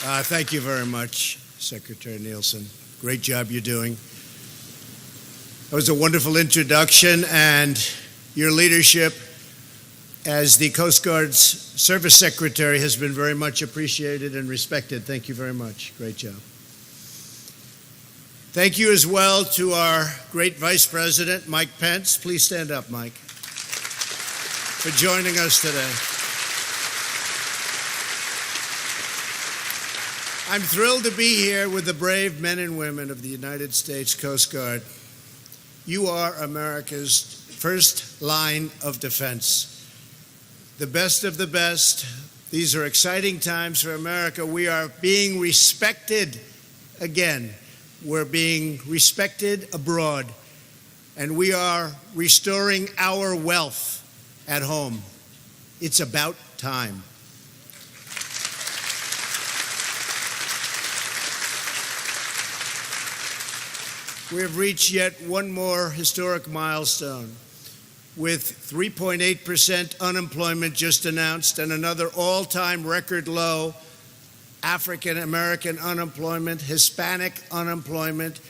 Thank you very much, Secretary Nielsen. Great job you're doing. That was a wonderful introduction, and your leadership as the Coast Guard's Service Secretary has been very much appreciated and respected. Thank you very much. Great job. Thank you as well to our great Vice President, Mike Pence. Please stand up, Mike, for joining us today. I'm thrilled to be here with the brave men and women of the United States Coast Guard. You are America's first line of defense. The best of the best. These are exciting times for America. We are being respected again. We're being respected abroad. And we are restoring our wealth at home. It's about time. We have reached yet one more historic milestone, with 3.8% unemployment just announced and another all-time record low African American unemployment, Hispanic unemployment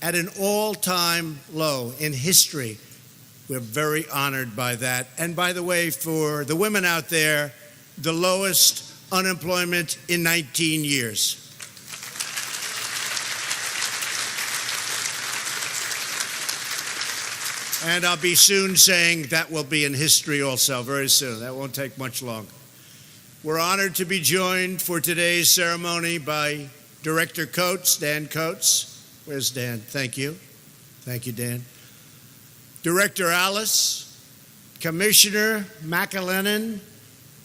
at an all-time low in history. We're very honored by that. And by the way, for the women out there, the lowest unemployment in 19 years. And I'll be soon saying that will be in history also, very soon. That won't take much longer. We're honored to be joined for today's ceremony by Director Coates, Dan Coates. Where's Dan? Thank you. Thank you, Dan. Director Alice, Commissioner McAlennan,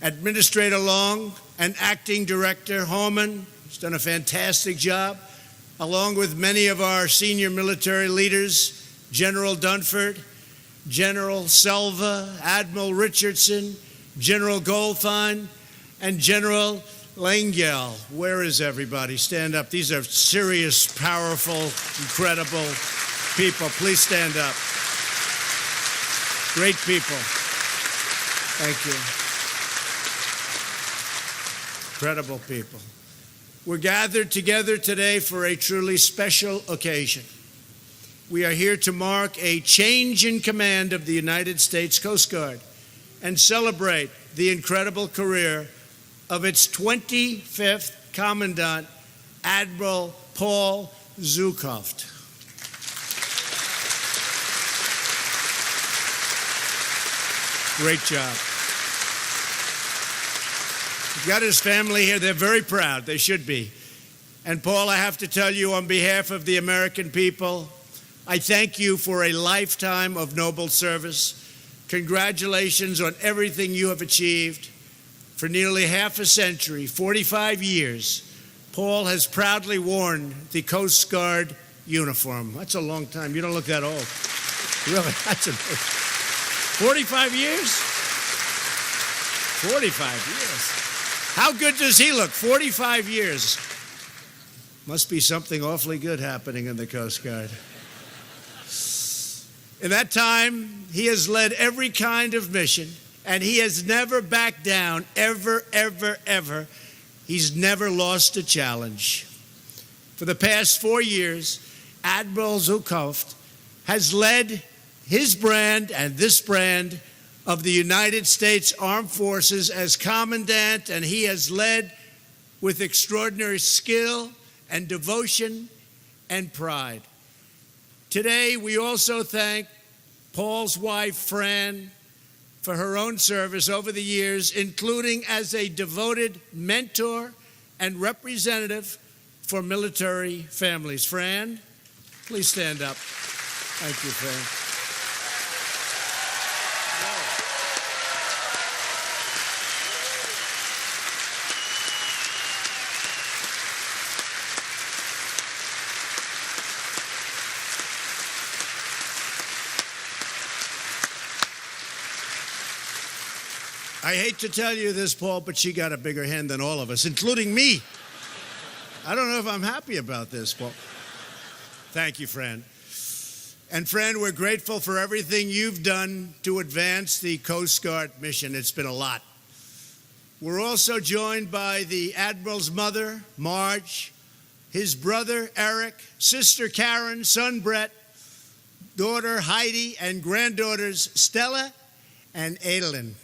Administrator Long, and Acting Director Holman, who's done a fantastic job, along with many of our senior military leaders, General Dunford, General Selva, Admiral Richardson, General Goldfein, and General Langell. Where is everybody? Stand up. These are serious, powerful, incredible people. Please stand up. Great people. Thank you. Incredible people. We're gathered together today for a truly special occasion. We are here to mark a change in command of the United States Coast Guard and celebrate the incredible career of its 25th Commandant, Admiral Paul Zukofft. Great job. He's got his family here. They're very proud. They should be. And Paul, I have to tell you on behalf of the American people, I thank you for a lifetime of noble service. Congratulations on everything you have achieved. For nearly half a century, 45 years, Paul has proudly worn the Coast Guard uniform. That's a long time. You don't look that old. Really, that's amazing. 45 years? 45 years. How good does he look? 45 years. Must be something awfully good happening in the Coast Guard. In that time, he has led every kind of mission, and he has never backed down, ever, ever, ever. He's never lost a challenge. For the past 4 years, Admiral Zukofft has led his brand and this brand of the United States Armed Forces as Commandant, and he has led with extraordinary skill and devotion and pride. Today, we also thank Paul's wife, Fran, for her own service over the years, including as a devoted mentor and representative for military families. Fran, please stand up. Thank you, Fran. I hate to tell you this, Paul, but she got a bigger hand than all of us, including me. I don't know if I'm happy about this, Paul. Thank you, Fran. And Fran, we're grateful for everything you've done to advance the Coast Guard mission. It's been a lot. We're also joined by the Admiral's mother, Marge, his brother, Eric, sister Karen, son Brett, daughter Heidi, and granddaughters Stella and Adalyn.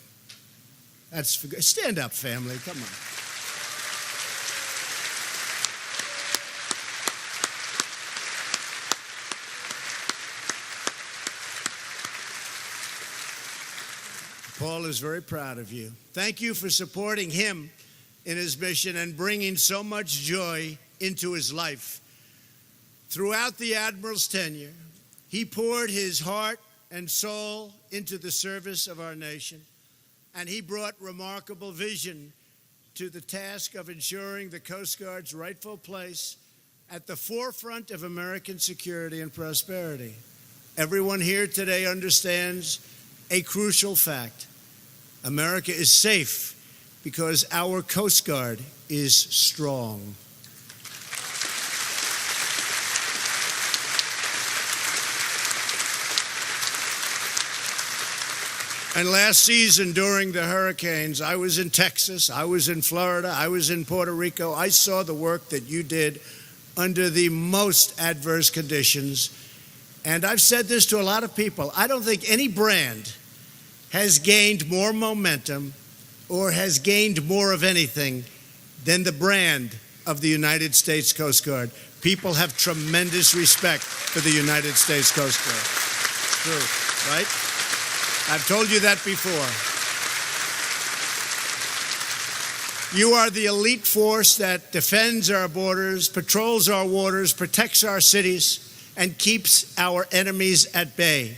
Stand up, family. Come on. Paul is very proud of you. Thank you for supporting him in his mission and bringing so much joy into his life. Throughout the Admiral's tenure, he poured his heart and soul into the service of our nation, and he brought remarkable vision to the task of ensuring the Coast Guard's rightful place at the forefront of American security and prosperity. Everyone here today understands a crucial fact. America is safe because our Coast Guard is strong. And last season during the hurricanes, I was in Texas, I was in Florida, I was in Puerto Rico. I saw the work that you did under the most adverse conditions. And I've said this to a lot of people. I don't think any brand has gained more momentum or has gained more of anything than the brand of the United States Coast Guard. People have tremendous respect for the United States Coast Guard. True, right? I've told you that before. You are the elite force that defends our borders, patrols our waters, protects our cities, and keeps our enemies at bay.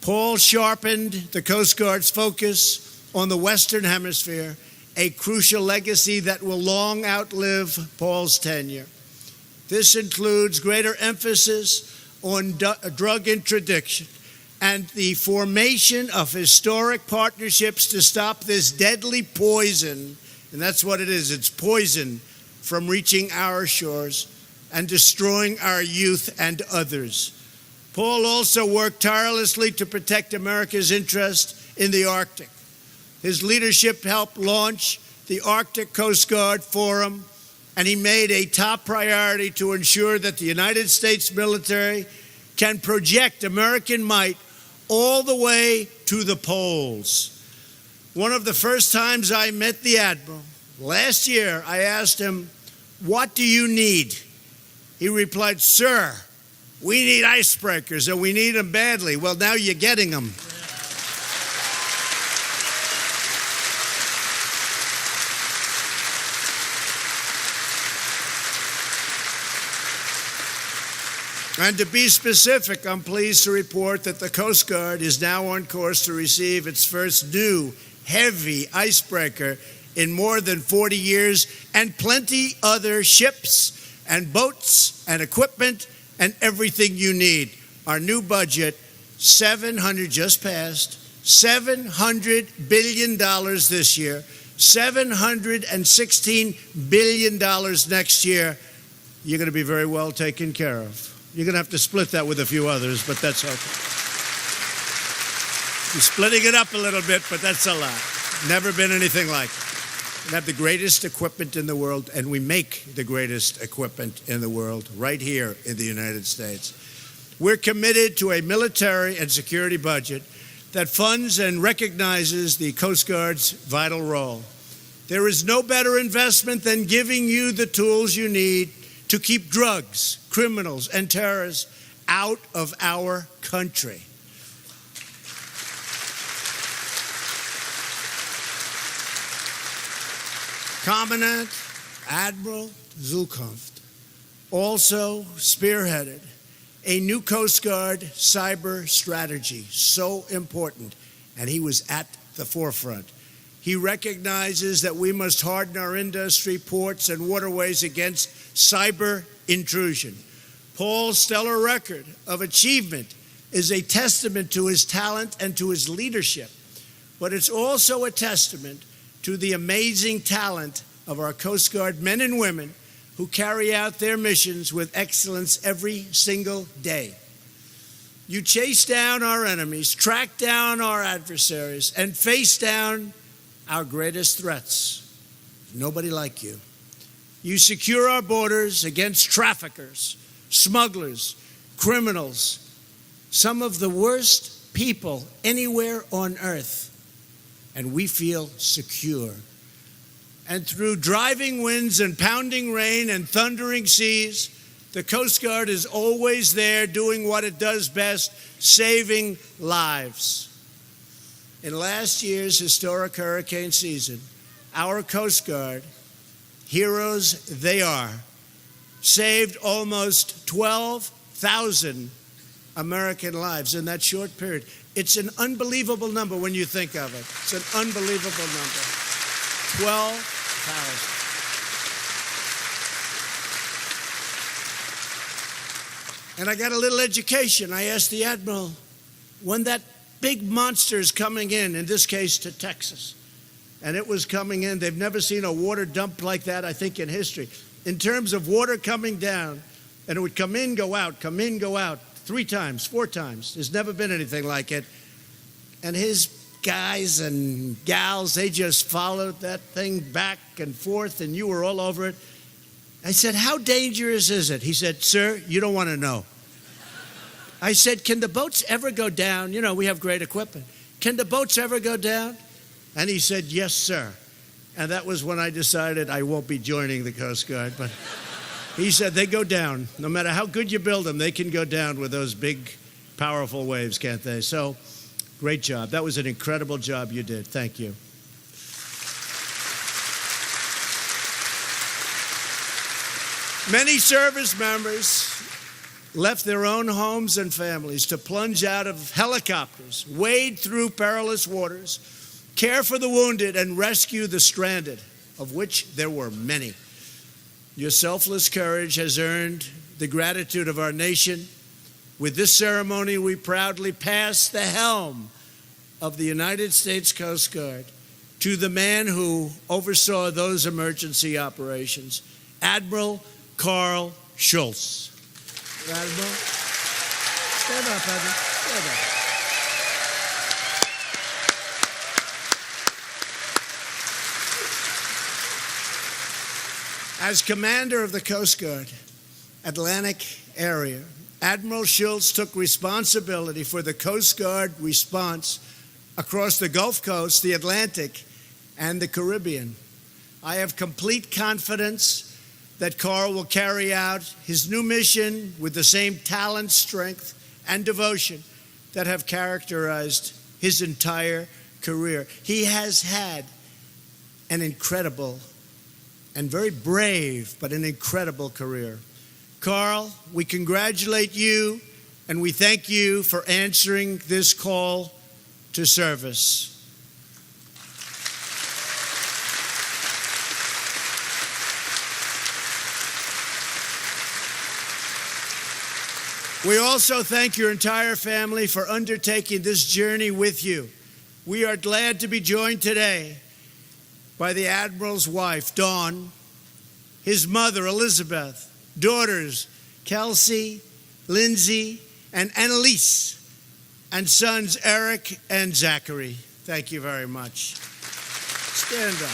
Paul sharpened the Coast Guard's focus on the Western Hemisphere, a crucial legacy that will long outlive Paul's tenure. This includes greater emphasis on drug interdiction and the formation of historic partnerships to stop this deadly poison, and that's what it is, it's poison, from reaching our shores and destroying our youth and others. Paul also worked tirelessly to protect America's interest in the Arctic. His leadership helped launch the Arctic Coast Guard Forum, and he made a top priority to ensure that the United States military can project American might all the way to the poles. One of the first times I met the Admiral, last year, I asked him, "What do you need?" He replied, "Sir, we need icebreakers, and we need them badly." Well, now you're getting them. And to be specific, I'm pleased to report that the Coast Guard is now on course to receive its first new heavy icebreaker in more than 40 years, and plenty other ships and boats and equipment and everything you need. Our new budget, just passed, $700 billion this year, $716 billion next year. You're going to be very well taken care of. You're going to have to split that with a few others, but that's okay. You're splitting it up a little bit, but that's a lot. Never been anything like it. We have the greatest equipment in the world, and we make the greatest equipment in the world right here in the United States. We're committed to a military and security budget that funds and recognizes the Coast Guard's vital role. There is no better investment than giving you the tools you need to keep drugs, criminals, and terrorists out of our country. Commandant Admiral Zulkunft also spearheaded a new Coast Guard cyber strategy, so important, and he was at the forefront. He recognizes that we must harden our industry, ports, and waterways against cyber intrusion. Paul's stellar record of achievement is a testament to his talent and to his leadership, but it's also a testament to the amazing talent of our Coast Guard men and women who carry out their missions with excellence every single day. You chase down our enemies, track down our adversaries, and face down our greatest threats. Nobody like you. You secure our borders against traffickers, smugglers, criminals, some of the worst people anywhere on earth, and we feel secure. And through driving winds and pounding rain and thundering seas, the Coast Guard is always there doing what it does best, saving lives. In last year's historic hurricane season, our Coast Guard, heroes they are, saved almost 12,000 American lives in that short period. It's an unbelievable number when you think of it. It's an unbelievable number. 12,000. And I got a little education. I asked the Admiral, when that big monster is coming in this case to Texas, and it was coming in, they've never seen a water dump like that, I think, in history. In terms of water coming down, and it would come in, go out, 3 times, 4 times. There's never been anything like it. And his guys and gals, they just followed that thing back and forth, and you were all over it. I said, how dangerous is it? He said, sir, you don't want to know. I said, can the boats ever go down? You know, we have great equipment. Can the boats ever go down? And he said, yes, sir. And that was when I decided I won't be joining the Coast Guard. But he said, they go down. No matter how good you build them, they can go down with those big, powerful waves, can't they? So, great job. That was an incredible job you did. Thank you. Many service members left their own homes and families to plunge out of helicopters, wade through perilous waters, care for the wounded, and rescue the stranded, of which there were many. Your selfless courage has earned the gratitude of our nation. With this ceremony, we proudly pass the helm of the United States Coast Guard to the man who oversaw those emergency operations, Admiral Carl Schultz. Admiral, stand up, Admiral. Stand up. As commander of the Coast Guard Atlantic area, Admiral Schultz took responsibility for the Coast Guard response across the Gulf Coast, the Atlantic, and the Caribbean. I have complete confidence that Carl will carry out his new mission with the same talent, strength, and devotion that have characterized his entire career. He has had an incredible and very brave, but an incredible career. Carl, we congratulate you and we thank you for answering this call to service. We also thank your entire family for undertaking this journey with you. We are glad to be joined today by the Admiral's wife, Dawn, his mother, Elizabeth, daughters, Kelsey, Lindsay, and Annalise, and sons, Eric and Zachary. Thank you very much. Stand up.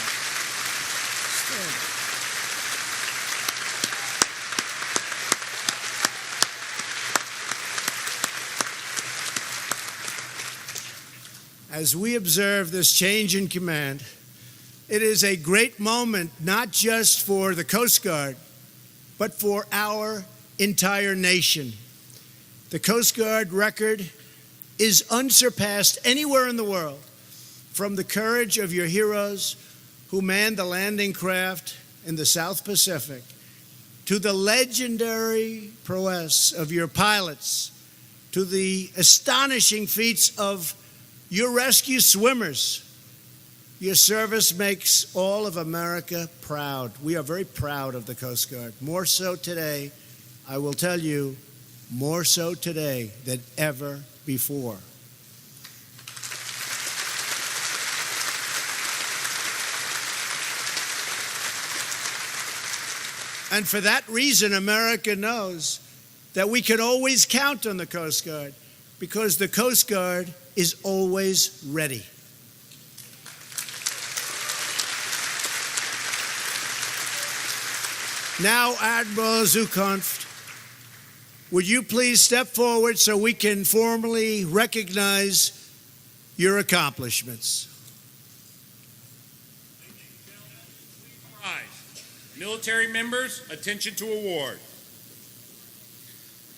Stand up. As we observe this change in command, it is a great moment, not just for the Coast Guard, but for our entire nation. The Coast Guard record is unsurpassed anywhere in the world, from the courage of your heroes who manned the landing craft in the South Pacific, to the legendary prowess of your pilots, to the astonishing feats of your rescue swimmers. Your service makes all of America proud. We are very proud of the Coast Guard. More so today, I will tell you, more so today than ever before. And for that reason, America knows that we can always count on the Coast Guard, because the Coast Guard is always ready. Now, Admiral Zukov, would you please step forward so we can formally recognize your accomplishments? Ladies and gentlemen, please rise. Military members, attention to award.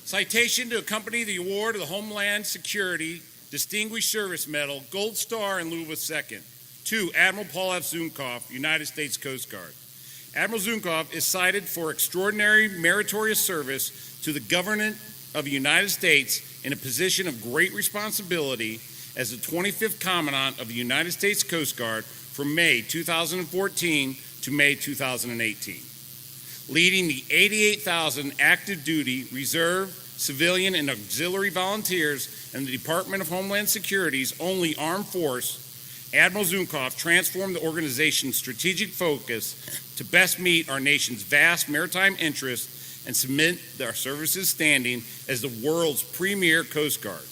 Citation to accompany the award of the Homeland Security Distinguished Service Medal, Gold Star in lieu of a second, to Admiral Paul F. Zunkoff, United States Coast Guard. Admiral Zunkoff is cited for extraordinary meritorious service to the government of the United States in a position of great responsibility as the 25th Commandant of the United States Coast Guard from May 2014 to May 2018, leading the 88,000 active duty, reserve, civilian, and auxiliary volunteers in the Department of Homeland Security's only armed force. Admiral Zunkoff transformed the organization's strategic focus to best meet our nation's vast maritime interests and cement our service's standing as the world's premier Coast Guard.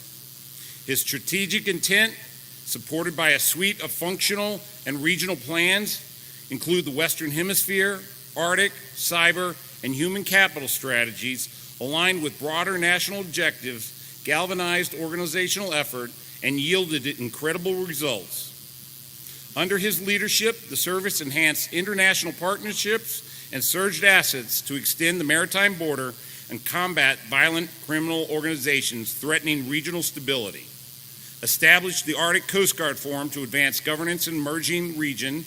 His strategic intent, supported by a suite of functional and regional plans, include the Western Hemisphere, Arctic, cyber, and human capital strategies aligned with broader national objectives, galvanized organizational effort, and yielded incredible results. Under his leadership, the service enhanced international partnerships and surged assets to extend the maritime border and combat violent criminal organizations threatening regional stability, established the Arctic Coast Guard Forum to advance governance in emerging region,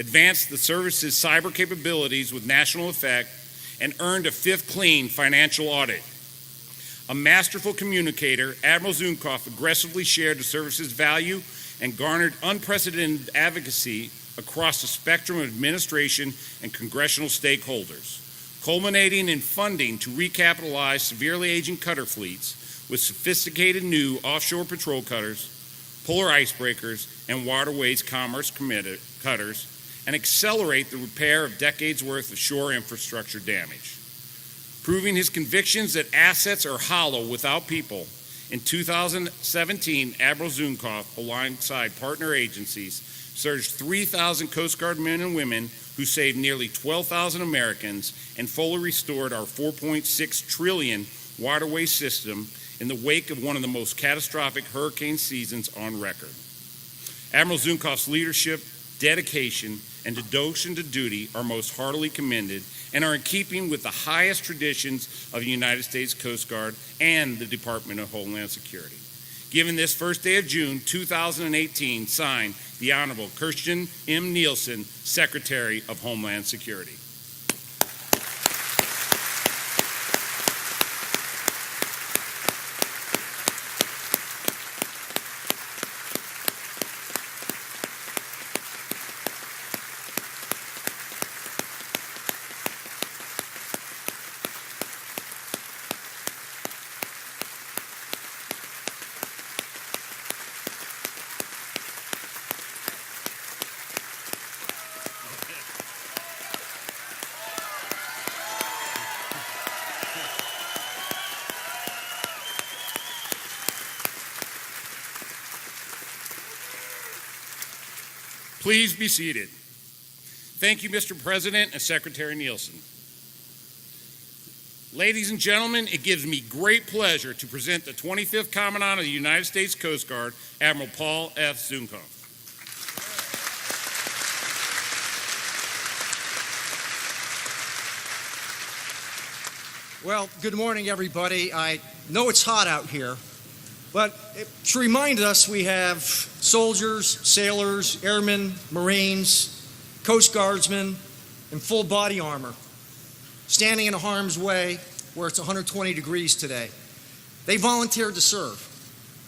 advanced the service's cyber capabilities with national effect, and earned a fifth clean financial audit. A masterful communicator, Admiral Zunkoff aggressively shared the service's value and garnered unprecedented advocacy across the spectrum of administration and congressional stakeholders, culminating in funding to recapitalize severely aging cutter fleets with sophisticated new offshore patrol cutters, polar icebreakers, and waterways commerce cutters, and accelerate the repair of decades' worth of shore infrastructure damage. Proving his convictions that assets are hollow without people, in 2017, Admiral Zunkoff, alongside partner agencies, surged 3,000 Coast Guard men and women who saved nearly 12,000 Americans and fully restored our $4.6 trillion waterway system in the wake of one of the most catastrophic hurricane seasons on record. Admiral Zunkoff's leadership, dedication, and devotion to duty are most heartily commended and are in keeping with the highest traditions of the United States Coast Guard and the Department of Homeland Security. Given this first day of June 2018, signed the Honorable Kirstjen M. Nielsen, Secretary of Homeland Security. Please be seated. Thank you, Mr. President and Secretary Nielsen. Ladies and gentlemen, it gives me great pleasure to present the 25th Commandant of the United States Coast Guard, Admiral Paul F. Zunkoff. Well, good morning, everybody. I know it's hot out here, but to remind us, we have soldiers, sailors, airmen, Marines, Coast Guardsmen in full body armor, standing in harm's way where it's 120 degrees today. They volunteered to serve,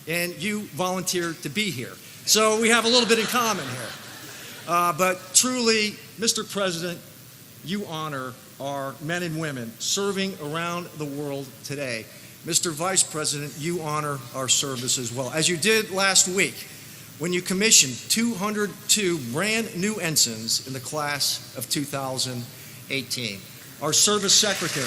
and you volunteered to be here. So we have a little bit in common here. But truly, Mr. President, you honor our men and women serving around the world today. Mr. Vice President, you honor our service as well, as you did last week when you commissioned 202 brand new ensigns in the class of 2018. Our service secretary.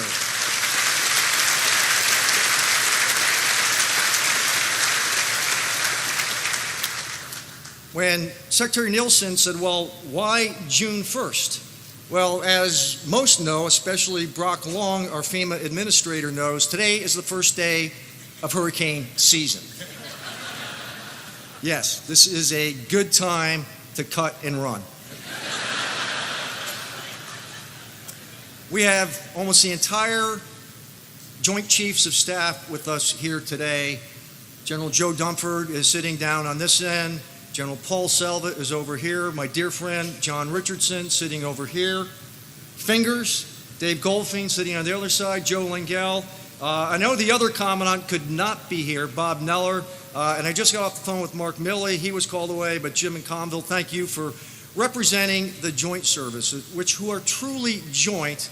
When Secretary Nielsen said, well, why June 1st? Well, as most know, especially Brock Long, our FEMA administrator, knows, today is the first day of hurricane season. Yes, this is a good time to cut and run. We have almost the entire Joint Chiefs of Staff with us here today. General Joe Dunford is sitting down on this end. General Paul Selva is over here. My dear friend John Richardson sitting over here. Fingers, Dave Goldfein sitting on the other side. Joe Lengel. I know the other commandant could not be here, Bob Neller. And I just got off the phone with Mark Milley. He was called away, but Jim and Conville, thank you for representing the joint service, who are truly joint,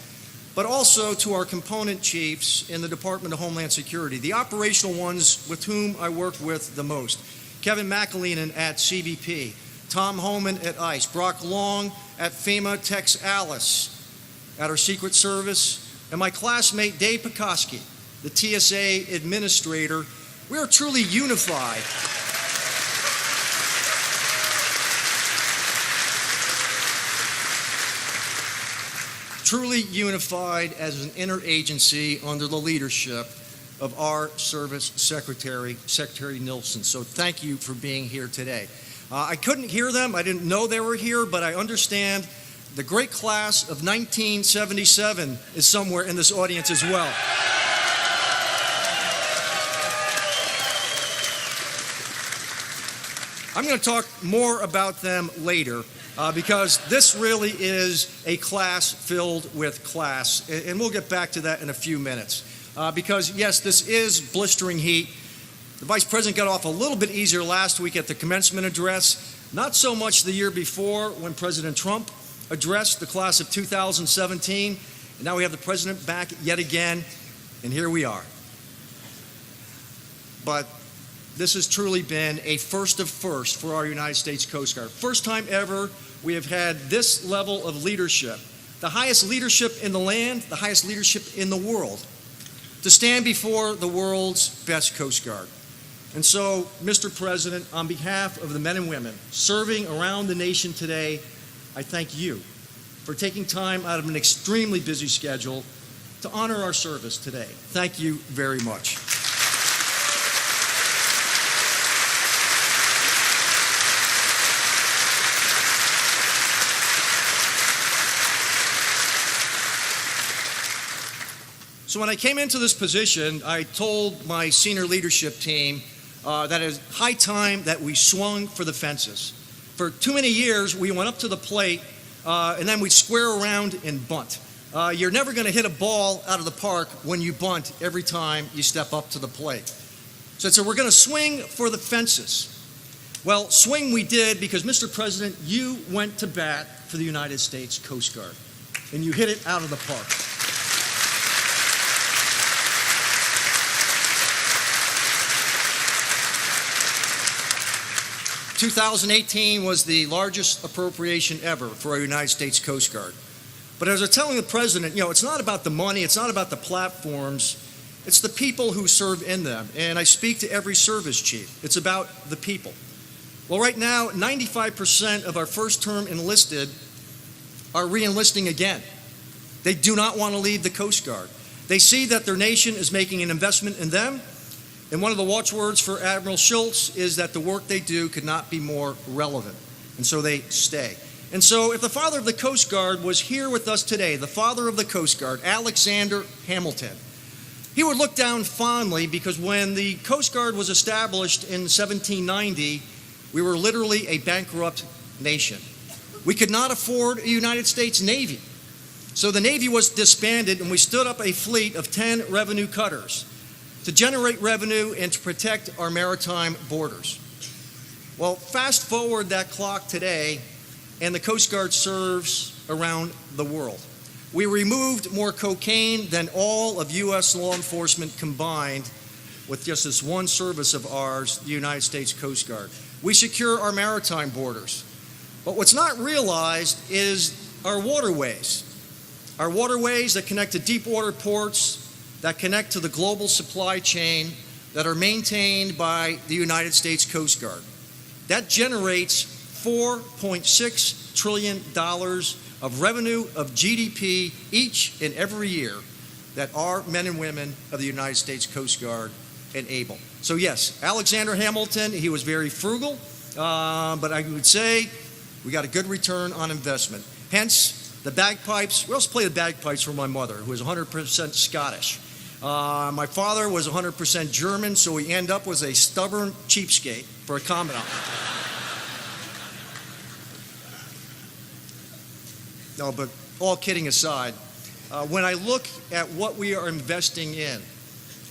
but also to our component chiefs in the Department of Homeland Security, the operational ones with whom I work with the most. Kevin McAleenan at CBP, Tom Homan at ICE, Brock Long at FEMA Tex Alice at our Secret Service, and my classmate Dave Pekoski, the TSA administrator. We are truly unified. Truly unified as an interagency under the leadership of our service secretary, Secretary Nilsen. So thank you for being here today. I couldn't hear them. I didn't know they were here, but I understand the great class of 1977 is somewhere in this audience as well. I'm going to talk more about them later. Because this really is a class filled with class, and we'll get back to that in a few minutes. Because, yes, this is blistering heat. The Vice President got off a little bit easier last week at the commencement address, not so much the year before when President Trump addressed the class of 2017, and now we have the President back yet again, and here we are. But this has truly been a first of firsts for our United States Coast Guard. First time ever we have had this level of leadership, the highest leadership in the land, the highest leadership in the world, to stand before the world's best Coast Guard. And so, Mr. President, on behalf of the men and women serving around the nation today, I thank you for taking time out of an extremely busy schedule to honor our service today. Thank you very much. So when I came into this position, I told my senior leadership team that it's high time that we swung for the fences. For too many years, we went up to the plate and then we'd square around and bunt. You're never going to hit a ball out of the park when you bunt every time you step up to the plate. So I said, we're going to swing for the fences. Well, swing we did because, Mr. President, you went to bat for the United States Coast Guard, and you hit it out of the park. 2018 was the largest appropriation ever for our United States Coast Guard. But as I was telling the President, it's not about the money, it's not about the platforms, it's the people who serve in them. And I speak to every service chief. It's about the people. Well, right now, 95% of our first-term enlisted are re-enlisting again. They do not want to leave the Coast Guard. They see that their nation is making an investment in them. And one of the watchwords for Admiral Schultz is that the work they do could not be more relevant. And so they stay. And so if the father of the Coast Guard was here with us today, the father of the Coast Guard, Alexander Hamilton, he would look down fondly because when the Coast Guard was established in 1790, we were literally a bankrupt nation. We could not afford a United States Navy. So the Navy was disbanded and we stood up a fleet of 10 revenue cutters to generate revenue and to protect our maritime borders. Well, fast forward that clock today, and the Coast Guard serves around the world. We removed more cocaine than all of U.S. law enforcement combined with just this one service of ours, the United States Coast Guard. We secure our maritime borders. But what's not realized is our waterways that connect to deep water ports, that connect to the global supply chain, that are maintained by the United States Coast Guard. That generates $4.6 trillion of revenue of GDP each and every year that our men and women of the United States Coast Guard enable. So yes, Alexander Hamilton, he was very frugal, but I would say we got a good return on investment. Hence, the bagpipes. We also play the bagpipes for my mother, who is 100% Scottish. My father was 100% German, so we end up with a stubborn cheapskate for a commandant. No, but all kidding aside, when I look at what we are investing in,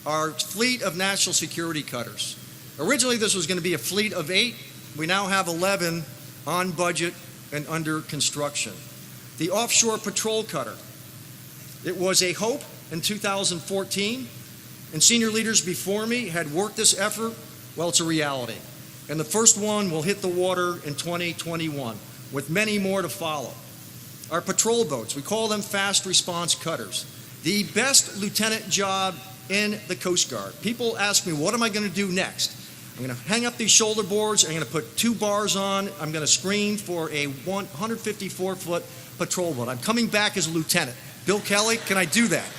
our fleet of national security cutters. Originally, this was going to be a fleet of 8. We now have 11 on budget and under construction. The offshore patrol cutter. It was a hope in 2014, and senior leaders before me had worked this effort. Well, it's a reality. And the first one will hit the water in 2021, with many more to follow. Our patrol boats, we call them fast response cutters. The best lieutenant job in the Coast Guard. People ask me, what am I going to do next? I'm going to hang up these shoulder boards, I'm going to put 2 bars on, I'm going to screen for a 154-foot patrol boat. I'm coming back as a lieutenant. Bill Kelly, can I do that?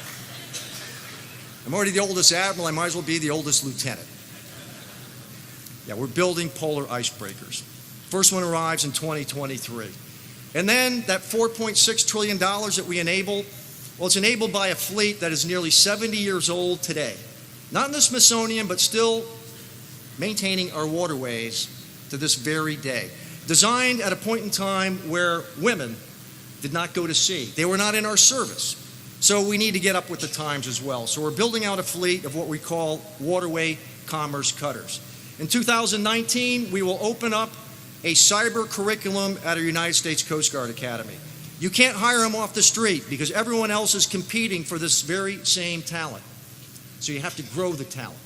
I'm already the oldest admiral, I might as well be the oldest lieutenant. Yeah, we're building polar icebreakers. First one arrives in 2023. And then that $4.6 trillion that we enable, well, it's enabled by a fleet that is nearly 70 years old today. Not in the Smithsonian, but still maintaining our waterways to this very day. Designed at a point in time where women did not go to sea. They were not in our service. So we need to get up with the times as well. So we're building out a fleet of what we call waterway commerce cutters. In 2019, we will open up a cyber curriculum at our United States Coast Guard Academy. You can't hire them off the street because everyone else is competing for this very same talent. So you have to grow the talent.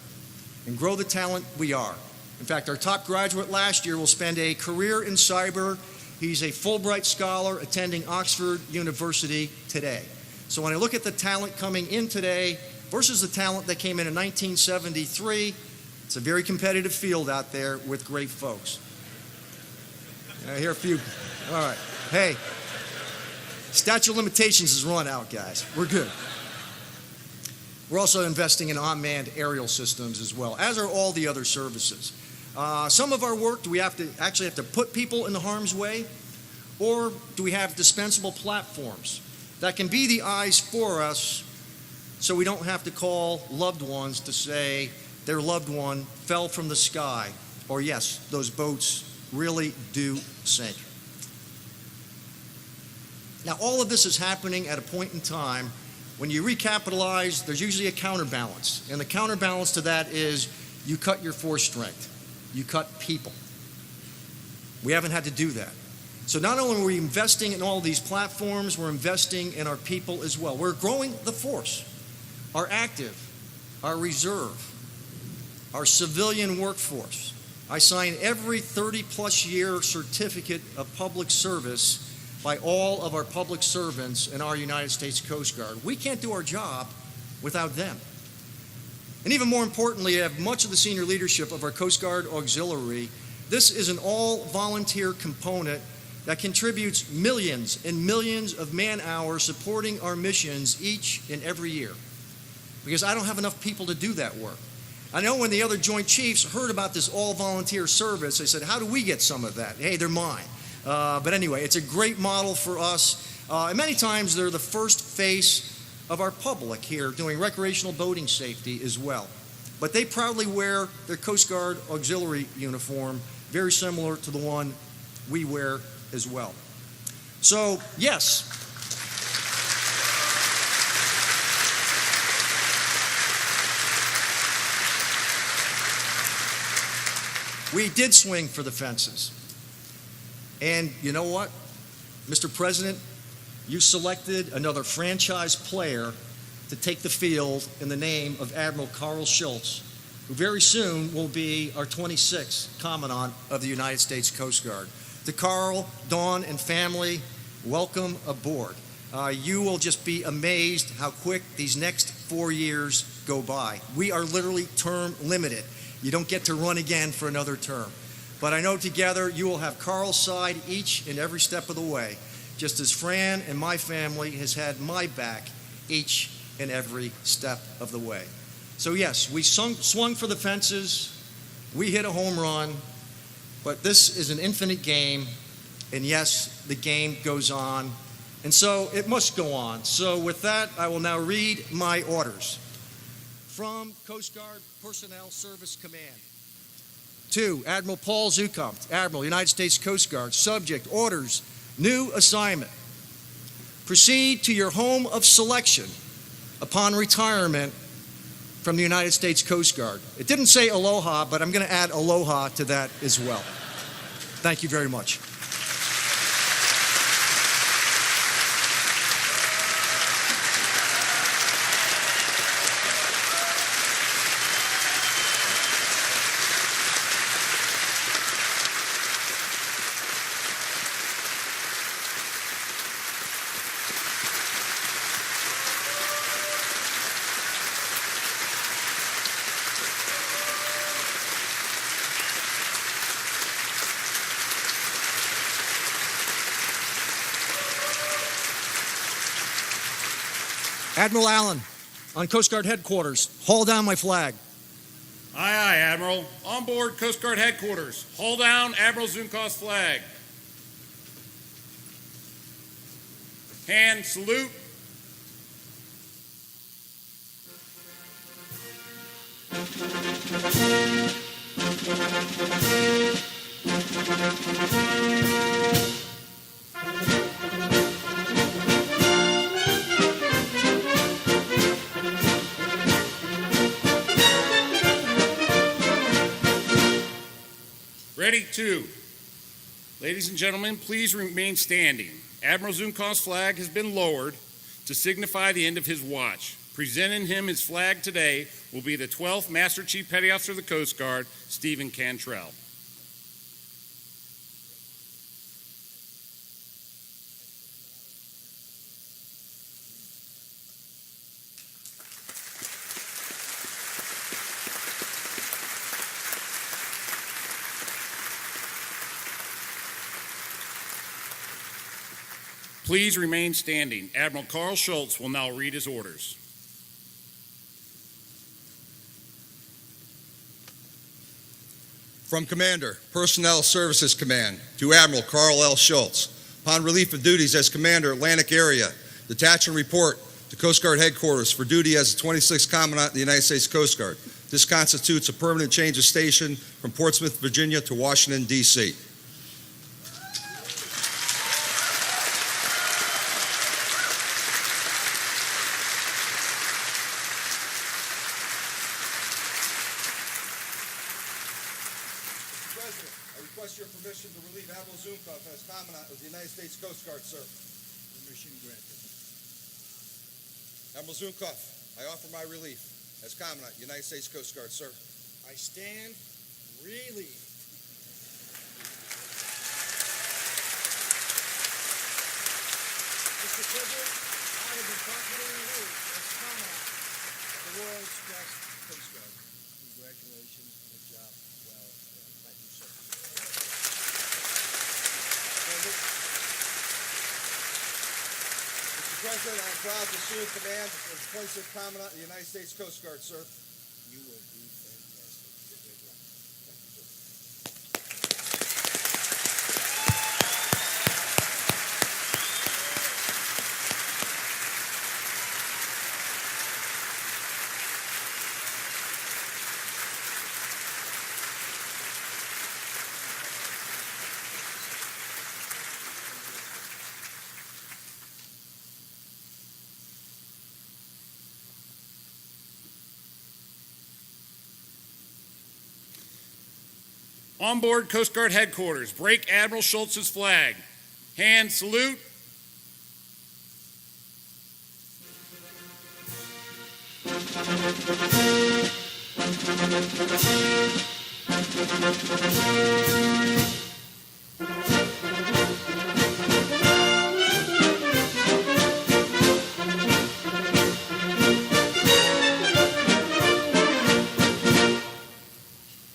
And grow the talent we are. In fact, our top graduate last year will spend a career in cyber. He's a Fulbright scholar attending Oxford University today. So when I look at the talent coming in today versus the talent that came in 1973, it's a very competitive field out there with great folks. I hear a few. All right. Hey, statute of limitations is run out, guys. We're good. We're also investing in unmanned aerial systems as well, as are all the other services. Some of our work, do we actually have to put people in the harm's way? Or do we have dispensable platforms that can be the eyes for us so we don't have to call loved ones to say their loved one fell from the sky? Or yes, those boats really do sink. Now, all of this is happening at a point in time when you recapitalize, there's usually a counterbalance. And the counterbalance to that is you cut your force strength. You cut people. We haven't had to do that. So not only are we investing in all these platforms, we're investing in our people as well. We're growing the force, our active, our reserve, our civilian workforce. I sign every 30-plus year certificate of public service by all of our public servants in our United States Coast Guard. We can't do our job without them. And even more importantly, I have much of the senior leadership of our Coast Guard Auxiliary. This is an all-volunteer component that contributes millions and millions of man-hours supporting our missions each and every year. Because I don't have enough people to do that work. I know when the other Joint Chiefs heard about this all-volunteer service, they said, how do we get some of that? Hey, they're mine. But anyway, it's a great model for us. And many times they're the first face of our public here doing recreational boating safety as well. But they proudly wear their Coast Guard Auxiliary uniform, very similar to the one we wear as well. So, yes. We did swing for the fences. And you know what, Mr. President, you selected another franchise player to take the field in the name of Admiral Carl Schultz, who very soon will be our 26th Commandant of the United States Coast Guard. To Carl, Dawn, and family, welcome aboard. You will just be amazed how quick these next 4 years go by. We are literally term limited. You don't get to run again for another term. But I know together you will have Carl's side each and every step of the way just as Fran and my family has had my back each and every step of the way. So yes, we swung for the fences, we hit a home run, but this is an infinite game, and yes, the game goes on, and so it must go on. So with that, I will now read my orders. From Coast Guard Personnel Service Command. To Admiral Paul Zukoff, Admiral, United States Coast Guard. Subject, orders, new assignment. Proceed to your home of selection upon retirement from the United States Coast Guard. It didn't say aloha, but I'm going to add aloha to that as well. Thank you very much. Admiral Allen, on Coast Guard headquarters, haul down my flag. Aye, aye, Admiral. On board Coast Guard headquarters. Haul down Admiral Zunkoff's flag. Hand salute. Ready, two. Ladies and gentlemen, please remain standing. Admiral Zunkoff's flag has been lowered to signify the end of his watch. Presenting him his flag today will be the 12th Master Chief Petty Officer of the Coast Guard, Stephen Cantrell. Please remain standing. Admiral Carl Schultz will now read his orders. From Commander, Personnel Services Command, to Admiral Carl L. Schultz. Upon relief of duties as Commander, Atlantic Area, detach and report to Coast Guard Headquarters for duty as the 26th Commandant of the United States Coast Guard. This constitutes a permanent change of station from Portsmouth, Virginia to Washington, D.C. Your permission to relieve Admiral Zunkoff as Commandant of the United States Coast Guard, sir. Permission granted. Admiral Zunkoff, I offer my relief as Commandant, United States Coast Guard, sir. I stand relieved. Mr. President, I have been properly relieved as Commandant of the world's best Coast Guard. Congratulations. Good job. Well done. Thank you, sir. Mr. President, I am proud to assume command as 26th Commandant of the United States Coast Guard, sir. You will be fantastic. Good luck. Thank you, sir. On board Coast Guard Headquarters, break Admiral Schultz's flag. Hand salute.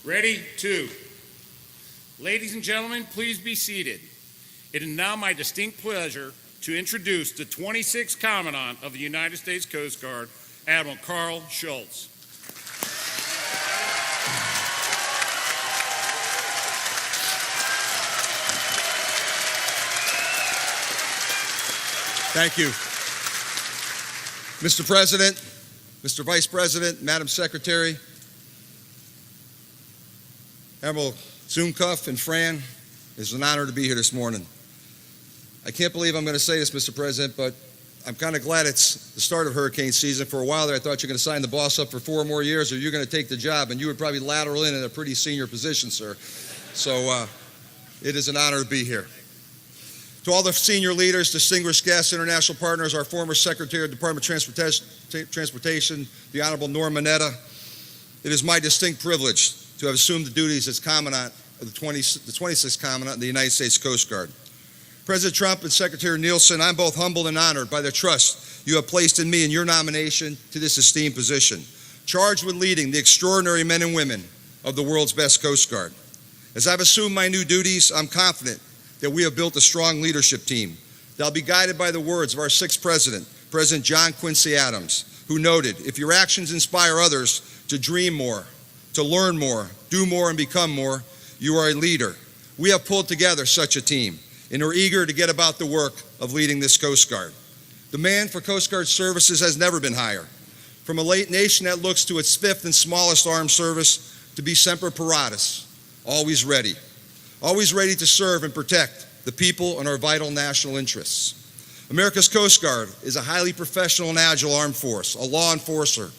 Ready, two. Ladies and gentlemen, please be seated. It is now my distinct pleasure to introduce the 26th Commandant of the United States Coast Guard, Admiral Carl Schultz. Thank you. Mr. President, Mr. Vice President, Madam Secretary, Admiral Zumkov and Fran, it's an honor to be here this morning. I can't believe I'm going to say this, Mr. President, but I'm kind of glad it's the start of hurricane season. For a while there, I thought you were going to sign the boss up for 4 more years, or you're going to take the job, and you would probably lateral in a pretty senior position, sir. So it is an honor to be here. To all the senior leaders, distinguished guests, international partners, our former Secretary of the Department of Transportation, the Honorable Norm Mineta, it is my distinct privilege to have assumed the duties as Commandant of the 26th Commandant of the United States Coast Guard. President Trump and Secretary Nielsen, I'm both humbled and honored by the trust you have placed in me in your nomination to this esteemed position, charged with leading the extraordinary men and women of the world's best Coast Guard. As I've assumed my new duties, I'm confident that we have built a strong leadership team that will be guided by the words of our 6th President, President John Quincy Adams, who noted, if your actions inspire others to dream more, to learn more, do more, and become more, you are a leader. We have pulled together such a team and are eager to get about the work of leading this Coast Guard. Demand for Coast Guard services has never been higher. From a late nation that looks to its 5th and smallest armed service to be Semper Paratus, always ready to serve and protect the people and our vital national interests. America's Coast Guard is a highly professional and agile armed force, a law enforcer,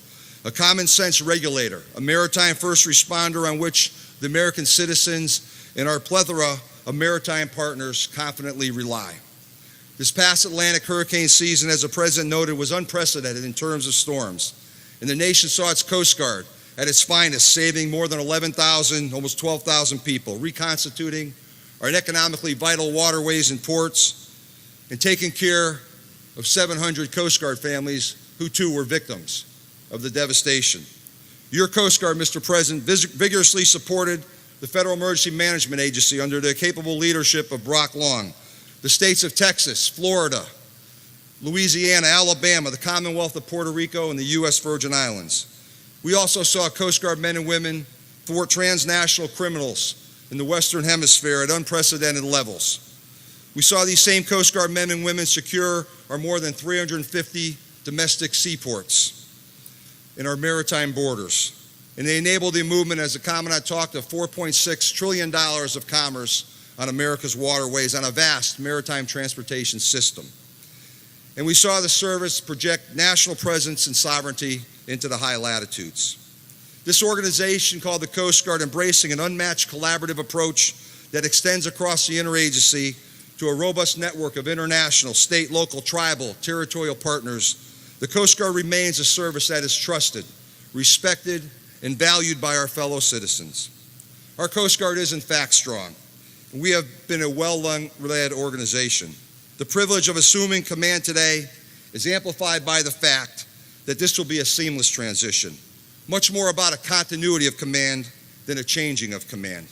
a common sense regulator, a maritime first responder on which the American citizens and our plethora of maritime partners confidently rely. This past Atlantic hurricane season, as the President noted, was unprecedented in terms of storms, and the nation saw its Coast Guard at its finest, saving more than 11,000, almost 12,000 people, reconstituting our economically vital waterways and ports, and taking care of 700 Coast Guard families who too were victims of the devastation. Your Coast Guard, Mr. President, vigorously supported the Federal Emergency Management Agency under the capable leadership of Brock Long, the states of Texas, Florida, Louisiana, Alabama, the Commonwealth of Puerto Rico, and the U.S. Virgin Islands. We also saw Coast Guard men and women thwart transnational criminals in the Western Hemisphere at unprecedented levels. We saw these same Coast Guard men and women secure our more than 350 domestic seaports in our maritime borders. And they enabled the movement, as the Commandant talked, of $4.6 trillion of commerce on America's waterways on a vast maritime transportation system. And we saw the service project national presence and sovereignty into the high latitudes. This organization, called the Coast Guard, embracing an unmatched collaborative approach that extends across the interagency to a robust network of international, state, local, tribal, territorial partners, the Coast Guard remains a service that is trusted, respected, and valued by our fellow citizens. Our Coast Guard is in fact strong, and we have been a well-led organization. The privilege of assuming command today is amplified by the fact that this will be a seamless transition, much more about a continuity of command than a changing of command,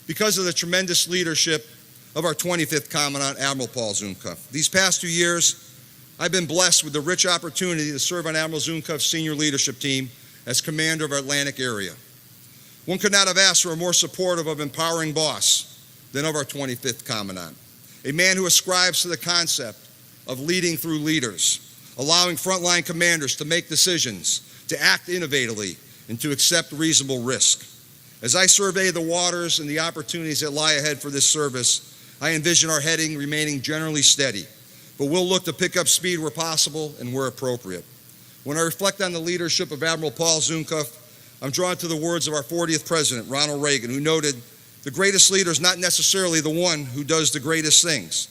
because of the tremendous leadership of our 25th Commandant, Admiral Paul Zumkov. These past 2 years, I've been blessed with the rich opportunity to serve on Admiral Zumkov's senior leadership team as commander of our Atlantic area. One could not have asked for a more supportive of empowering boss than of our 25th Commandant, a man who ascribes to the concept of leading through leaders, allowing frontline commanders to make decisions, to act innovatively, and to accept reasonable risk. As I survey the waters and the opportunities that lie ahead for this service, I envision our heading remaining generally steady, but we'll look to pick up speed where possible and where appropriate. When I reflect on the leadership of Admiral Paul Zumkov, I'm drawn to the words of our 40th President, Ronald Reagan, who noted, "The greatest leader is not necessarily the one who does the greatest things.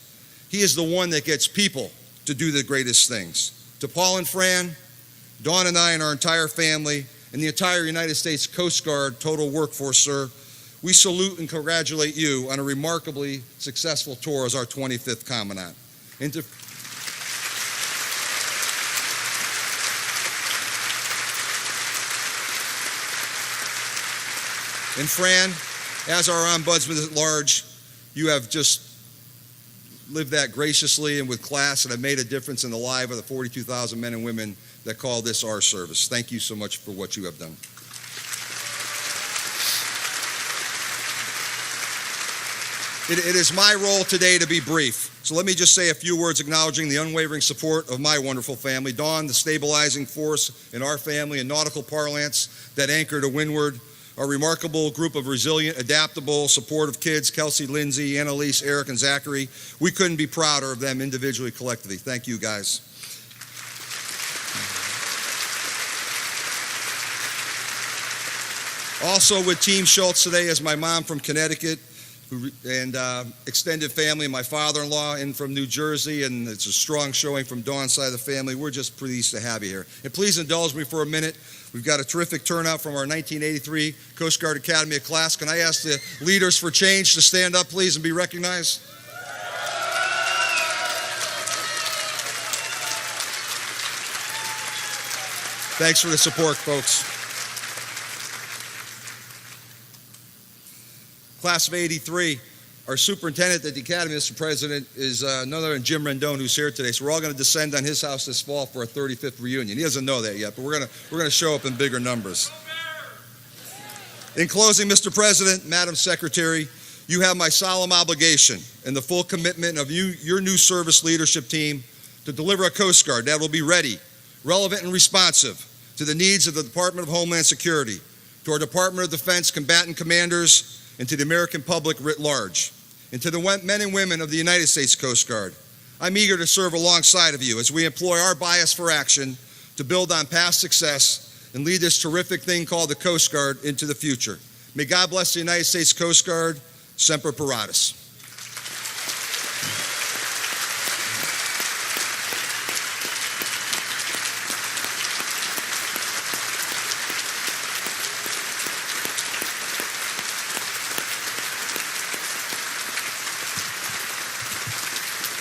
He is the one that gets people to do the greatest things." To Paul and Fran, Dawn and I and our entire family, and the entire United States Coast Guard total workforce, sir, we salute and congratulate you on a remarkably successful tour as our 25th Commandant. And Fran, as our Ombudsman at large, you have just lived that graciously and with class and have made a difference in the lives of the 42,000 men and women that call this our service. Thank you so much for what you have done. It is my role today to be brief. So let me just say a few words acknowledging the unwavering support of my wonderful family. Dawn, the stabilizing force in our family in nautical parlance that anchor to windward. Our remarkable group of resilient, adaptable, supportive kids, Kelsey, Lindsay, Annalise, Eric, and Zachary. We couldn't be prouder of them individually, collectively. Thank you, guys. Also with Team Schultz today is my mom from Connecticut, and extended family, my father-in-law in from New Jersey, and it's a strong showing from Dawn's side of the family. We're just pleased to have you here. And please indulge me for a minute. We've got a terrific turnout from our 1983 Coast Guard Academy class. Can I ask the leaders for change to stand up, please, and be recognized? Thanks for the support, folks. Class of 83, our superintendent at the Academy, Mr. President, is none other than Jim Rendon, who's here today. So we're all going to descend on his house this fall for our 35th reunion. He doesn't know that yet, but we're going to show up in bigger numbers. In closing, Mr. President, Madam Secretary, you have my solemn obligation and the full commitment of your new service leadership team to deliver a Coast Guard that will be ready, relevant, and responsive to the needs of the Department of Homeland Security, to our Department of Defense combatant commanders, and to the American public writ large, and to the men and women of the United States Coast Guard. I'm eager to serve alongside of you as we employ our bias for action to build on past success and lead this terrific thing called the Coast Guard into the future. May God bless the United States Coast Guard. Semper Paratus.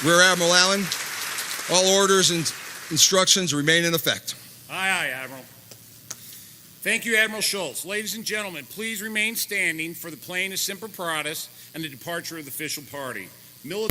Rear Admiral Allen, all orders and instructions remain in effect. Aye, aye, Admiral. Thank you, Admiral Schultz. Ladies and gentlemen, please remain standing for the playing of Semper Paratus and the departure of the official party.